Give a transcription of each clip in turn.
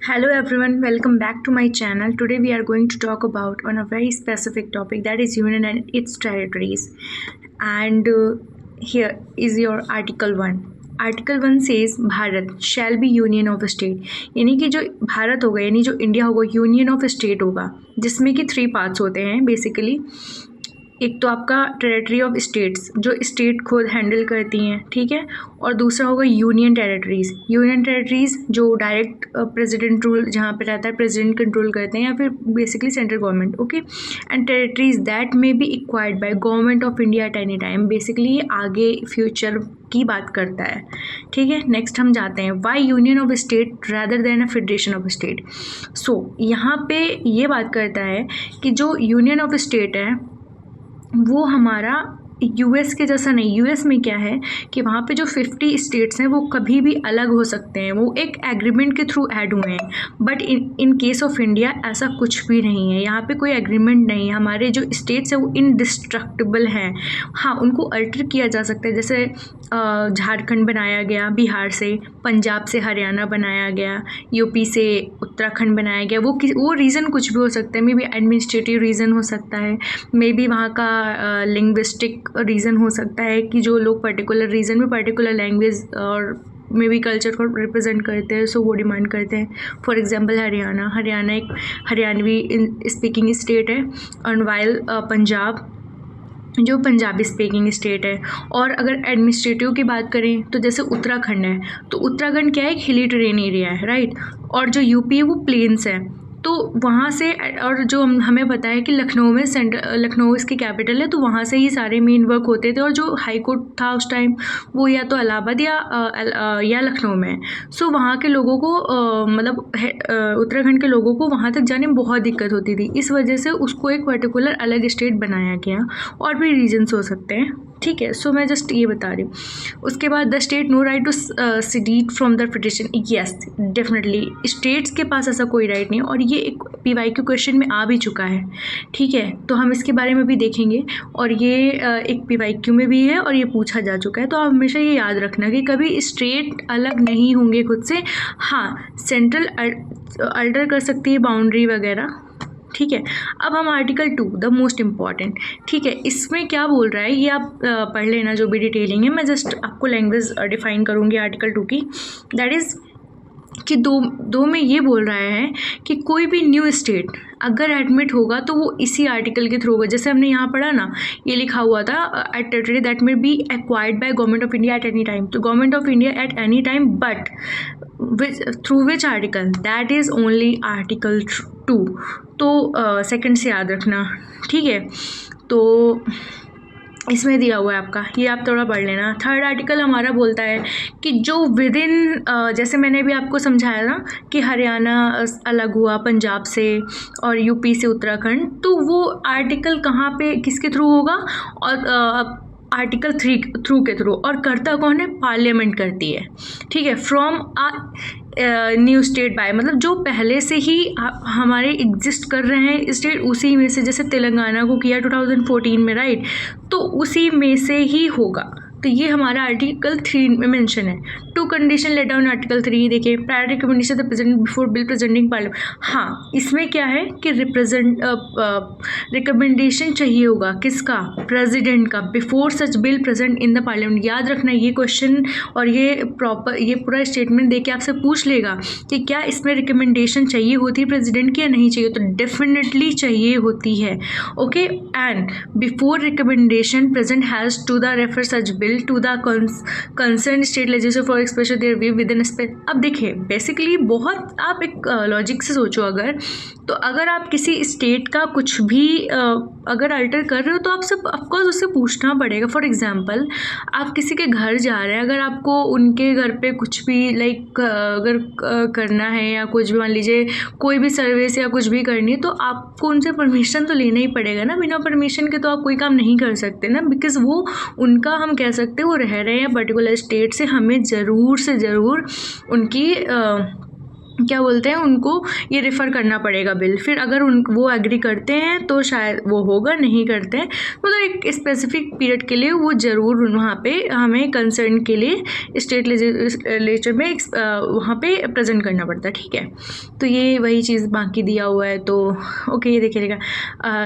Hello everyone, welcome back to my channel. Today we are going to talk about on a very specific topic, that is union and its territories. And here is your article 1. Article 1 says Bharat shall be union of state, यानी कि जो भारत होगा यानी जो India होगा union of state होगा, जिसमें कि 3 पार्ट्स होते हैं बेसिकली। एक तो आपका टेरिटरी ऑफ स्टेट्स जो स्टेट खुद हैंडल करती हैं, ठीक है, और दूसरा होगा यूनियन टेरिटरीज़। यूनियन टेरिटरीज़ जो डायरेक्ट प्रेसिडेंट रूल जहाँ पे रहता है, प्रेसिडेंट कंट्रोल करते हैं या फिर basically central government, okay. And territories that may be acquired by government of India at any time, basically ये आगे फ्यूचर की बात करता है, ठीक है। नेक्स्ट हम जाते हैं why union of state rather than a federation of state. So यहाँ पे ये बात करता है कि जो यूनियन ऑफ स्टेट है वो हमारा यूएस के जैसा नहीं। यूएस में क्या है कि वहाँ पे जो 50 स्टेट्स हैं वो कभी भी अलग हो सकते हैं, वो एक एग्रीमेंट के थ्रू ऐड हुए हैं। But in case of India ऐसा कुछ भी नहीं है, यहाँ पे कोई एग्रीमेंट नहीं है। हमारे जो स्टेट्स हैं वो इनडिस्ट्रक्टिबल हैं। हाँ, उनको अल्टर किया जा सकता है, जैसे झारखंड बनाया गया बिहार से, पंजाब से हरियाणा बनाया गया, यूपी से उत्तराखंड बनाया गया। वो रीज़न कुछ भी हो सकता है, मे बी एडमिनिस्ट्रेटिव रीज़न हो सकता है, मे बी वहाँ का लिंग्विस्टिक रीज़न हो सकता है कि जो लोग पर्टिकुलर रीजन में पर्टिकुलर लैंग्वेज और मे बी कल्चर को रिप्रेजेंट करते हैं, सो वो डिमांड करते हैं। फॉर एग्जांपल हरियाणा एक हरियाणवी स्पीकिंग स्टेट है, और वाइल पंजाब जो पंजाबी स्पीकिंग स्टेट है। और अगर एडमिनिस्ट्रेटिव की बात करें तो जैसे उत्तराखंड है, तो उत्तराखंड क्या है, एक हिली टेरेन एरिया है, राइट। और जो यूपी है वो प्लेन्स है, तो वहाँ से, और जो हमें पता है कि लखनऊ में लखनऊ इसकी कैपिटल है, तो वहाँ से ही सारे मेन वर्क होते थे। और जो हाई कोर्ट था उस टाइम वो या तो इलाहाबाद या लखनऊ में। सो वहाँ के लोगों को मतलब उत्तराखंड के लोगों को वहाँ तक जाने में बहुत दिक्कत होती थी, इस वजह से उसको एक पर्टिकुलर अलग स्टेट बनाया गया। और भी रीजन्स हो सकते हैं, ठीक है। सो मैं जस्ट ये बता रही हूँ। उसके बाद the state no right to secede from the federation. Yes, definitely states के पास ऐसा कोई राइट नहीं, और ये एक PYQ क्वेश्चन में आ भी चुका है, ठीक है। तो हम इसके बारे में भी देखेंगे, और ये एक PYQ में भी है और ये पूछा जा चुका है। तो आप हमेशा ये याद रखना कि कभी स्टेट अलग नहीं होंगे खुद से। हाँ, सेंट्रल अल्टर कर सकती है बाउंड्री वगैरह, ठीक है। अब हम आर्टिकल 2 द मोस्ट इम्पॉर्टेंट, ठीक है, इसमें क्या बोल रहा है ये आप पढ़ लेना, जो भी डिटेलिंग है। मैं जस्ट आपको लैंग्वेज डिफाइन करूँगी आर्टिकल 2 की। दैट इज़ कि दो में ये बोल रहा है कि कोई भी न्यू स्टेट अगर एडमिट होगा तो वो इसी आर्टिकल के थ्रू होगा। जैसे हमने यहाँ पढ़ा ना, ये लिखा हुआ था at territory that may be acquired by government of India at any time. तो government of India at any time, but through which article, that is only article 2। तो सेकंड से याद रखना, ठीक है। तो इसमें दिया हुआ है आपका, ये आप थोड़ा पढ़ लेना। थर्ड आर्टिकल हमारा बोलता है कि जो विद इन, जैसे मैंने भी आपको समझाया ना कि हरियाणा अलग हुआ पंजाब से और यूपी से उत्तराखंड, तो वो आर्टिकल कहाँ पे किसके थ्रू होगा, और आर्टिकल 3 थ्रू के थ्रू। और करता कौन है, पार्लियामेंट करती है, ठीक है। फ्रॉम न्यू स्टेट बाय, मतलब जो पहले से ही हमारे एग्जिस्ट कर रहे हैं स्टेट, उसी में से, जैसे तेलंगाना को किया 2014 में, राइट, तो उसी में से ही होगा। तो ये हमारा आर्टिकल 3 में मेंशन है। Two condition laid down article 3 देखिए, prior recommendation the present before bill presenting parliament. हाँ, इसमें क्या है कि रिकमेंडेशन चाहिए होगा किसका, प्रेसिडेंट का, before such bill present in the parliament. याद रखना ये क्वेश्चन, और ये पूरा स्टेटमेंट दे के आपसे पूछ लेगा कि क्या इसमें रिकमेंडेशन चाहिए होती है प्रेसिडेंट की या नहीं चाहिए। तो डेफिनेटली चाहिए होती है, okay. And before recommendation present has to the refer such bill to the concerned state legislature for expression their view within a अब देखिए बेसिकली बहुत आप एक लॉजिक से सोचो, अगर आप किसी स्टेट का कुछ भी अगर अल्टर कर रहे हो तो आप सब ऑफकोर्स उससे पूछना पड़ेगा। फॉर एग्जांपल आप किसी के घर जा रहे हैं, अगर आपको उनके घर पे कुछ भी लाइक अगर करना है या कुछ भी, मान लीजिए कोई भी सर्विस या कुछ भी करनी है, तो आपको उनसे परमिशन तो लेना ही पड़ेगा ना। बिना परमिशन के तो आप कोई काम नहीं कर सकते ना, बिकॉज वो उनका, हम कह सकते हैं वो रह रहे हैं पर्टिकुलर स्टेट से, हमें ज़रूर से ज़रूर उनकी क्या बोलते हैं, उनको ये रेफ़र करना पड़ेगा बिल। फिर अगर वो एग्री करते हैं तो शायद वो होगा, नहीं करते हैं मतलब एक स्पेसिफिक पीरियड के लिए वो ज़रूर वहाँ पे हमें कंसर्न के लिए स्टेट लेजिस्लेचर में वहाँ पे प्रेजेंट करना पड़ता है, ठीक है। तो ये वही चीज़ बाकी दिया हुआ है। तो ओके, ये देखिएगा,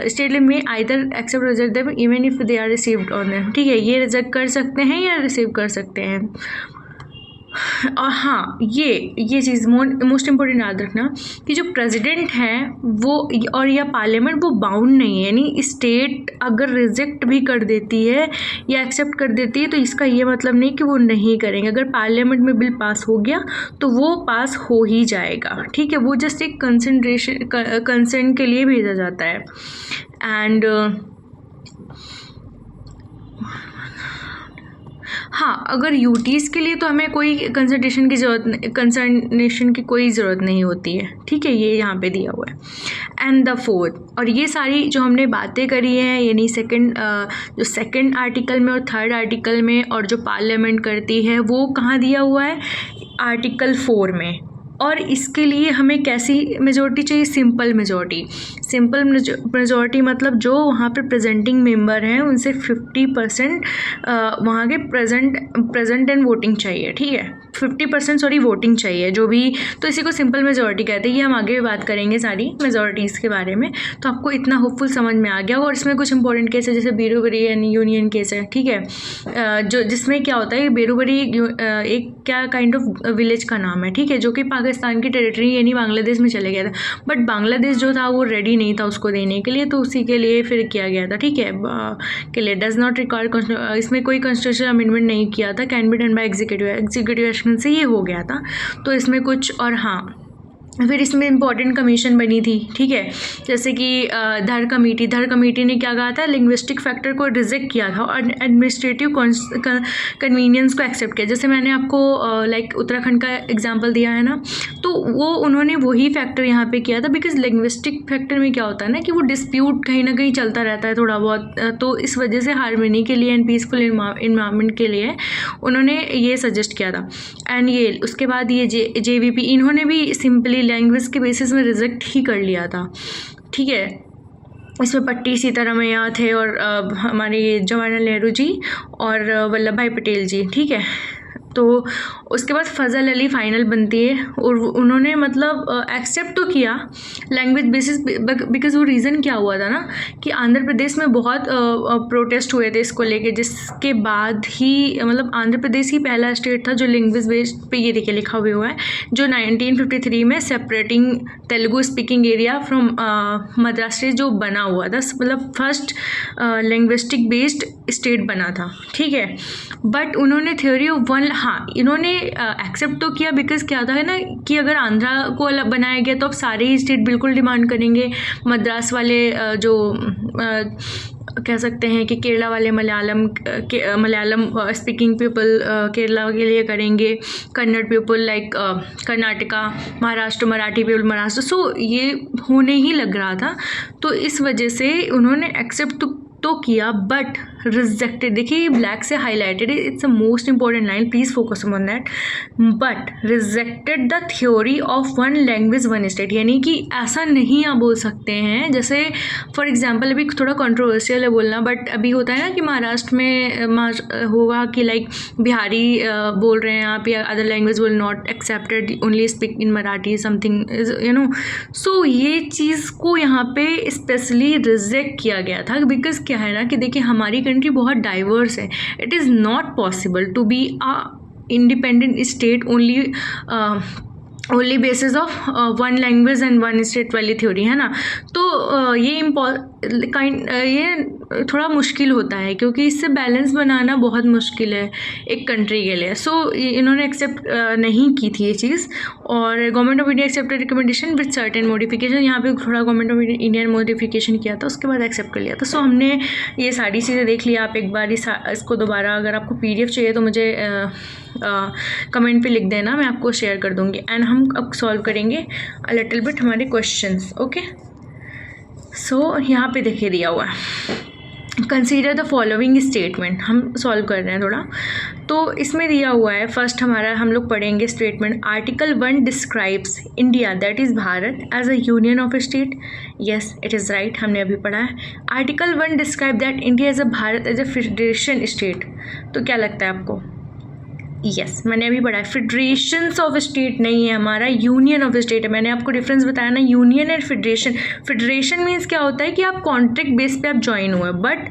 स्टेट में either accept reject them even if they are received on them, ठीक है। ये रिजेक्ट कर सकते हैं या रिसीव कर सकते हैं। और हाँ, ये चीज़ मोस्ट इम्पोर्टेंट याद रखना कि जो प्रेसिडेंट है वो और या पार्लियामेंट वो बाउंड नहीं है, यानी स्टेट अगर रिजेक्ट भी कर देती है या एक्सेप्ट कर देती है तो इसका ये मतलब नहीं कि वो नहीं करेंगे। अगर पार्लियामेंट में बिल पास हो गया तो वो पास हो ही जाएगा, ठीक है। वो जस्ट एक कंसर्न के लिए भेजा जाता है। एंड हाँ, अगर यूटीज़ के लिए तो हमें कोई कंसल्टेशन की कोई ज़रूरत नहीं होती है, ठीक है। ये यहाँ पे दिया हुआ है। एंड द फोर्थ, और ये सारी जो हमने बातें करी हैं यानी जो सेकंड आर्टिकल में और थर्ड आर्टिकल में और जो पार्लियामेंट करती है वो कहाँ दिया हुआ है, आर्टिकल 4 में। और इसके लिए हमें कैसी मेजॉरिटी चाहिए, सिंपल मेजॉरिटी। सिंपल मेजॉरिटी मतलब जो वहाँ पे प्रेजेंटिंग मेंबर हैं उनसे 50% वहाँ के प्रेजेंट एंड वोटिंग चाहिए, ठीक है। 50% सॉरी वोटिंग चाहिए जो भी, तो इसी को सिंपल मेजॉरिटी कहते हैं। ये हम आगे भी बात करेंगे सारी मेजॉरिटीज़ के बारे में। तो आपको इतना होपफुल समझ में आ गया। और इसमें कुछ इंपॉर्टेंट केस है जैसे बेरोबरी एंड यूनियन केस है, ठीक है। जो जिसमें क्या होता है, बेरोबरी एक क्या काइंड ऑफ विलेज का नाम है, ठीक है, जो कि पाकिस्तान की टेरिटरी यानी बांग्लादेश में चले गया था। बट बांग्लादेश जो था वो रेडी नहीं था उसको देने के लिए, तो उसी के लिए फिर किया गया था, ठीक है, के लिए डज नॉट रिक्वायर, इसमें कोई कॉन्स्टिट्यूशनल अमेंडमेंट नहीं किया था, can be done by executive action से ये हो गया था। तो इसमें कुछ, और हाँ फिर इसमें इंपॉर्टेंट कमीशन बनी थी, ठीक है, जैसे कि धर कमेटी ने क्या कहा था, लिंग्विस्टिक फैक्टर को रिजेक्ट किया था और एडमिनिस्ट्रेटिव कन्वीनियंस को एक्सेप्ट किया। जैसे मैंने आपको लाइक उत्तराखंड का एग्जांपल दिया है ना, तो वो उन्होंने वही फैक्टर यहाँ पे किया था। बिकॉज लिंग्विस्टिक फैक्टर में क्या होता है ना कि वो डिस्प्यूट कहीं ना कहीं चलता रहता है थोड़ा बहुत, तो इस वजह से हार्मनी के लिए एंड पीसफुल इन्वायरमेंट के लिए उन्होंने ये सजेस्ट किया था। एंड ये उसके बाद ये JVP इन्होंने भी सिंपली लैंग्वेज के बेसिस में रिजेक्ट ही कर लिया था, ठीक है। इसमें पट्टी सीतारामैया थे और हमारे जवाहरलाल नेहरू जी और वल्लभ भाई पटेल जी, ठीक है। तो उसके बाद फ़ज़ल अली फ़ाइनल बनती है और उन्होंने मतलब एक्सेप्ट तो किया लैंग्वेज बेसिस, बिकॉज वो रीज़न क्या हुआ था ना कि आंध्र प्रदेश में बहुत प्रोटेस्ट हुए थे इसको लेके, जिसके बाद ही मतलब आंध्र प्रदेश ही पहला स्टेट था जो लैंग्वेज बेस्ड पे ये देखिए लिखा हुआ है, जो 1953 में separating Telugu speaking area from Madras से जो बना हुआ था, मतलब फर्स्ट लैंग्विस्टिक बेस्ड स्टेट बना था, ठीक है। बट उन्होंने थ्योरी ऑफ वन, हाँ इन्होंने एक्सेप्ट तो किया बिकॉज क्या था है ना कि अगर आंध्रा को अलग बनाया गया तो अब सारे ही स्टेट बिल्कुल डिमांड करेंगे, मद्रास वाले जो कह सकते हैं कि केरला वाले मलयालम स्पीकिंग पीपल केरला के लिए करेंगे, Kannada people like Karnataka, Maharashtra Marathi people Maharashtra, so ये होने ही लग रहा था। तो इस वजह से उन्होंने एक्सेप्ट तो किया बट रिजेक्टेड। देखिए ये ब्लैक से हाईलाइटेड है, it's a most important line, please focus on that. But rejected the theory of one language one state, यानी कि ऐसा नहीं आप बोल सकते हैं। जैसे फॉर एग्जांपल अभी थोड़ा कंट्रोवर्शियल है बोलना, बट अभी होता है ना कि महाराष्ट्र में होगा कि लाइक बिहारी बोल रहे हैं आप या other language will not accepted, only speak in Marathi something you know. So ये चीज़ को यहाँ पे स्पेशली रिजेक्ट किया गया था बिकॉज क्या है ना कि देखिए हमारी कंट्री बहुत डाइवर्स है, it is not possible to be a independent state only basis of one language and one state वाली थ्योरी, है ना। तो ये थोड़ा मुश्किल होता है क्योंकि इससे बैलेंस बनाना बहुत मुश्किल है एक कंट्री के लिए। सो इन्होंने एक्सेप्ट नहीं की थी ये चीज़, और government of India accepted recommendation with certain modification, यहाँ पे थोड़ा गवर्नमेंट ऑफ इंडिया मॉडिफिकेशन किया था, उसके बाद एक्सेप्ट कर लिया था। सो हमने ये सारी चीज़ें देख लिया। आप एक बार इसको दोबारा, अगर आपको PDF चाहिए तो मुझे कमेंट पे लिख देना, मैं आपको शेयर कर दूँगी। एंड हम अब सॉल्व करेंगे अ लिटिल बिट हमारे क्वेश्चंस, ओके। सो यहाँ पे देखिए दिया हुआ है, कंसीडर द फॉलोइंग स्टेटमेंट, हम सॉल्व कर रहे हैं थोड़ा। तो इसमें दिया हुआ है फर्स्ट हमारा, हम लोग पढ़ेंगे statement. Article 1 describes India that is Bharat as a union of state. Yes, it is right, हमने अभी पढ़ा है। Article 1 describe that India as a Bharat as a federation state. तो क्या लगता है आपको? यस, मैंने अभी पढ़ा है, फेडरेशंस ऑफ स्टेट नहीं है हमारा, यूनियन ऑफ स्टेट है। मैंने आपको डिफरेंस बताया ना, union and federation. Federation means क्या होता है कि आप कॉन्ट्रैक्ट बेस पे आप ज्वाइन हुए, बट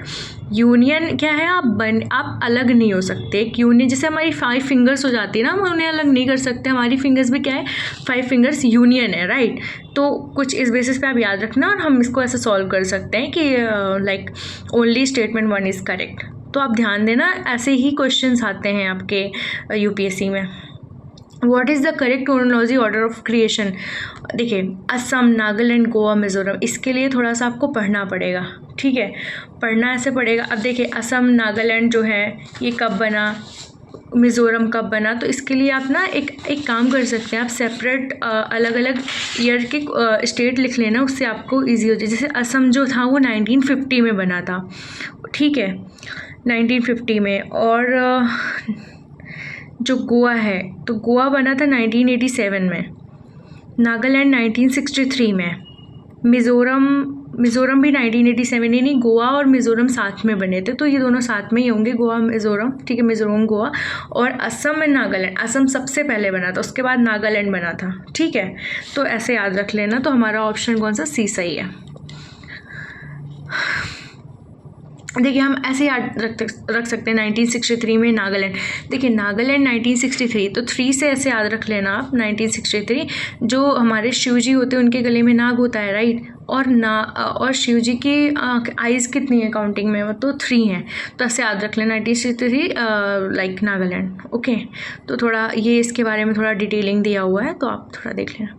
यूनियन क्या है, आप अलग नहीं हो सकते। एक यूनियन जैसे हमारी 5 फिंगर्स हो जाती है ना, हम उन्हें अलग नहीं कर सकते। हमारी फिंगर्स भी क्या है, 5 फिंगर्स यूनियन है, राइट। तो कुछ इस बेसिस पे आप याद रखना, और हम इसको ऐसे सॉल्व कर सकते हैं कि like only statement 1 is correct. तो आप ध्यान देना, ऐसे ही क्वेश्चंस आते हैं आपके यूपीएससी में। What is the correct chronology order of creation? देखिए, असम, नागालैंड, गोवा, मिज़ोरम, इसके लिए थोड़ा सा आपको पढ़ना पड़ेगा, ठीक है। पढ़ना ऐसे पड़ेगा। अब देखिए, असम, नागालैंड जो है ये कब बना, मिज़ोरम कब बना, तो इसके लिए आप ना एक काम कर सकते हैं, आप सेपरेट अलग अलग ईयर के स्टेट लिख लेना, उससे आपको इजी हो जाए। जैसे असम जो था वो 1950 में बना था, ठीक है, 1950 में। और जो गोवा है, तो गोवा बना था 1987 में, नागालैंड 1963 में, मिज़ोरम भी 1987, नहीं, गोवा और मिज़ोरम साथ में बने थे, तो ये दोनों साथ में ही होंगे, गोवा मिज़ोरम, ठीक है, मिज़ोरम गोवा। और असम एंड नागालैंड, असम सबसे पहले बना था, उसके बाद नागालैंड बना था, ठीक है। तो ऐसे याद रख लेना। तो हमारा ऑप्शन कौन सा, सी सही है। देखिए, हम ऐसे याद रख सकते हैं 1963 में नागालैंड। देखिए, नागालैंड 1963, तो 3 से ऐसे याद रख लेना आप, 1963। जो हमारे शिव जी होते हैं उनके गले में नाग होता है, राइट। और शिव जी की आइज़ कितनी है काउंटिंग में, वो तो 3 हैं, तो ऐसे याद रख लेना 1963 लाइक नागालैंड, ओके। तो थोड़ा ये इसके बारे में थोड़ा डिटेलिंग दिया हुआ है, तो आप थोड़ा देख लेना।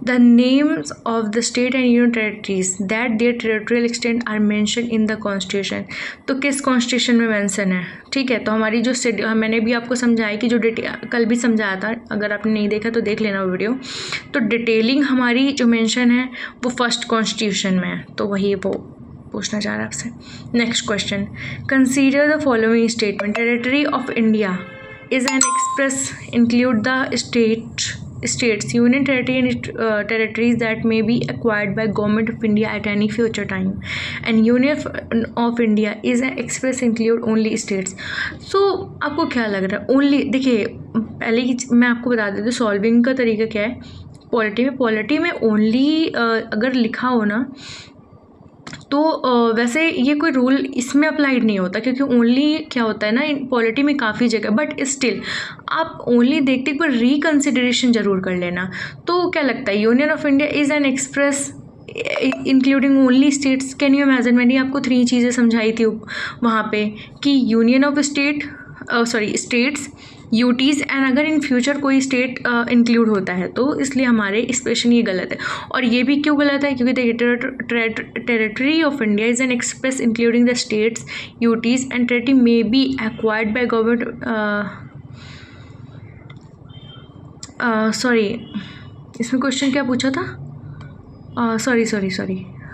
The names of the state and union territories that their territorial extent are mentioned in the constitution। तो किस कॉन्स्टिट्यूशन में मेंशन है, ठीक है। तो हमारी जो मैंने भी आपको समझाया कि जो कल भी समझाया था, अगर आपने नहीं देखा तो देख लेना वीडियो। तो डिटेलिंग हमारी जो मेंशन है वो फर्स्ट कॉन्स्टिट्यूशन में है, तो वही वो पूछना चाह रहा है आपसे। Next question, consider the following statement. Territory of India is an express include the states, union territory and territories that may be acquired by government of India at any future time, and union of India is an express include only states। So आपको क्या लग रहा है only? देखिए, पहले ही मैं आपको बता देती हूँ सॉल्विंग का तरीका क्या है। पॉलिटी में only अगर लिखा हो ना, तो वैसे ये कोई रूल इसमें अप्लाइड नहीं होता, क्योंकि ओनली क्या होता है ना, पॉलिटी में काफ़ी जगह, बट स्टिल आप ओनली देखते एक बार रिकन्सिडरेशन ज़रूर कर लेना। तो क्या लगता है, union of India is an express including only states. Can you imagine, मैंने आपको 3 चीज़ें समझाई थी वहाँ पे कि union of states, UTs, and अगर इन फ्यूचर कोई स्टेट इंक्लूड होता है, तो इसलिए हमारे एक्सप्रेशन ये गलत है। और ये भी क्यों गलत है, क्योंकि देखिए, territory of India is an express including the states, UTs and territory may be acquired by government. Sorry, इसमें क्वेश्चन क्या पूछा था? सॉरी,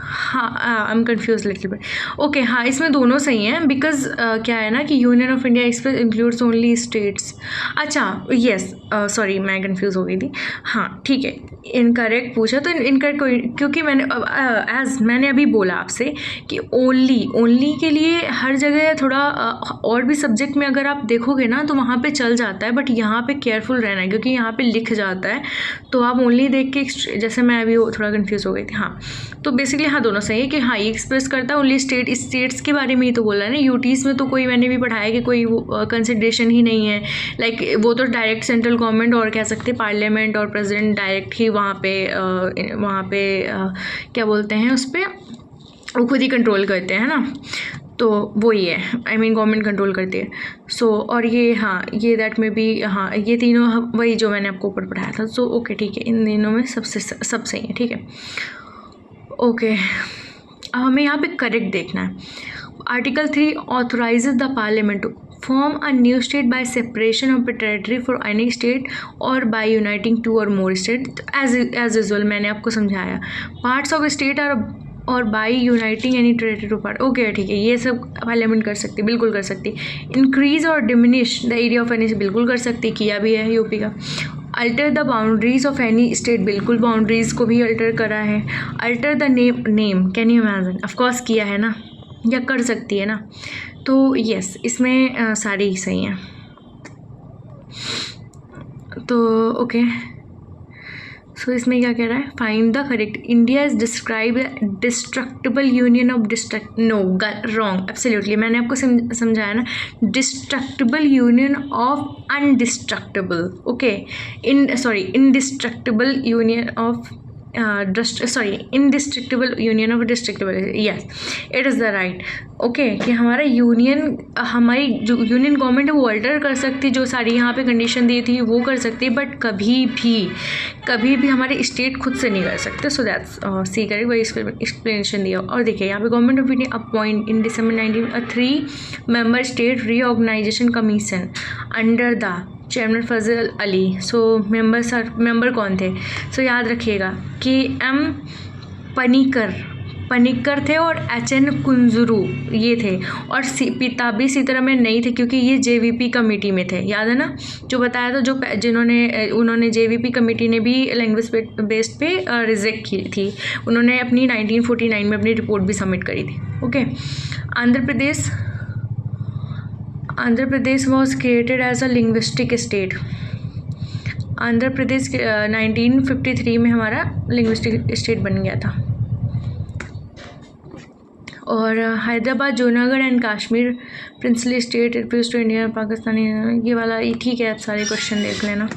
हाँ, I am confuse little bit. Okay, हाँ, इसमें दोनों सही हैं, बिकॉज क्या है ना कि union of India express includes only states. अच्छा, यस, सॉरी, मैं कन्फ्यूज़ हो गई थी। हाँ, ठीक है, इनकरेक्ट पूछा तो इनकरेक्ट, क्योंकि मैंने अभी बोला आपसे कि ओनली के लिए हर जगह थोड़ा और भी सब्जेक्ट में अगर आप देखोगे ना तो वहाँ पे चल जाता है, बट यहाँ पे केयरफुल रहना है, क्योंकि यहाँ पे लिख जाता है। तो आप ओनली देख के, जैसे मैं अभी थोड़ा कन्फ्यूज़ हो गई थी। हाँ, तो बेसिकली हाँ, दोनों सही है कि हाँ, ये एक्सप्रेस करता है ओनली स्टेट्स के बारे में ही तो बोला है ना। यूटीज़ में तो कोई, मैंने भी पढ़ाया कि कोई कंसिडरेशन ही नहीं है, लाइक वो तो डायरेक्ट सेंट्रल गवर्नमेंट और कह सकते हैं पार्लियामेंट और प्रेसिडेंट डायरेक्ट ही वहाँ पे क्या बोलते हैं उस पर, वो खुद ही कंट्रोल करते हैं ना। तो वो ही है, गवर्नमेंट कंट्रोल करती है। सो और ये, हाँ, ये दैट में भी, हाँ, ये तीनों वही जो मैंने आपको ऊपर पढ़ाया था। सो ओके, ठीक है, इन तीनों में सब सही है, ठीक है, ओके। अब हमें यहाँ पे करेक्ट देखना है। Article 3 authorises the parliament to form a new state by separation of territory for any state और बाय यूनाइटिंग 2 और मोर स्टेट। एज यूजुअल मैंने आपको समझाया, पार्ट्स ऑफ स्टेट आर और by uniting any territory part. Okay ठीक है, ये सब पार्लियामेंट कर सकती, बिल्कुल कर सकती। इंक्रीज और diminish the area of any, बिल्कुल कर सकती, किया भी है यूपी का। Alter the boundaries of any state, बिल्कुल बाउंड्रीज को भी अल्टर करा है। Alter the name can you imagine, of course किया है ना, या कर सकती है ना। तो यस, इसमें सारे ही सही हैं। तो ओके, सो इसमें क्या कह रहा है, find the correct. India is describe destructible union of destruct, no wrong, absolutely, मैंने आपको समझाया ना, destructible union of undestructible, okay, indestructible union of indestructible union of destructible, yes it is the right. Okay, कि हमारा हमारी जो union government है वो अल्टर कर सकती, जो सारी यहाँ पे कंडीशन दी थी वो कर सकती, बट कभी भी हमारे स्टेट खुद से नहीं कर सकते। सो दैट्स सी करेक्ट, वही एक्सप्लेनेशन दिया। और देखिए यहाँ पे government of India appoint in December 19 3 member state reorganisation commission under the chairman Fazal Ali. So member कौन थे? सो याद रखिएगा कि एम पनिकर थे और HN कुंजरू ये थे, और पिताबी सीतारामन नहीं थे क्योंकि ये JVP कमेटी में थे, याद है ना, जो बताया था, उन्होंने JVP कमेटी ने भी लैंग्वेज बेस्ड पे रिजेक्ट की थी, उन्होंने अपनी 1949 में अपनी रिपोर्ट भी सबमिट करी थी। Okay, Andhra Pradesh was created as a linguistic state. Andhra Pradesh 1953 में हमारा लिंग्विस्टिक स्टेट बन गया था। और Hyderabad, Junagadh and Kashmir princely state refuse to India, Pakistani, ये वाला ठीक है, आप सारे क्वेश्चन देख लेना।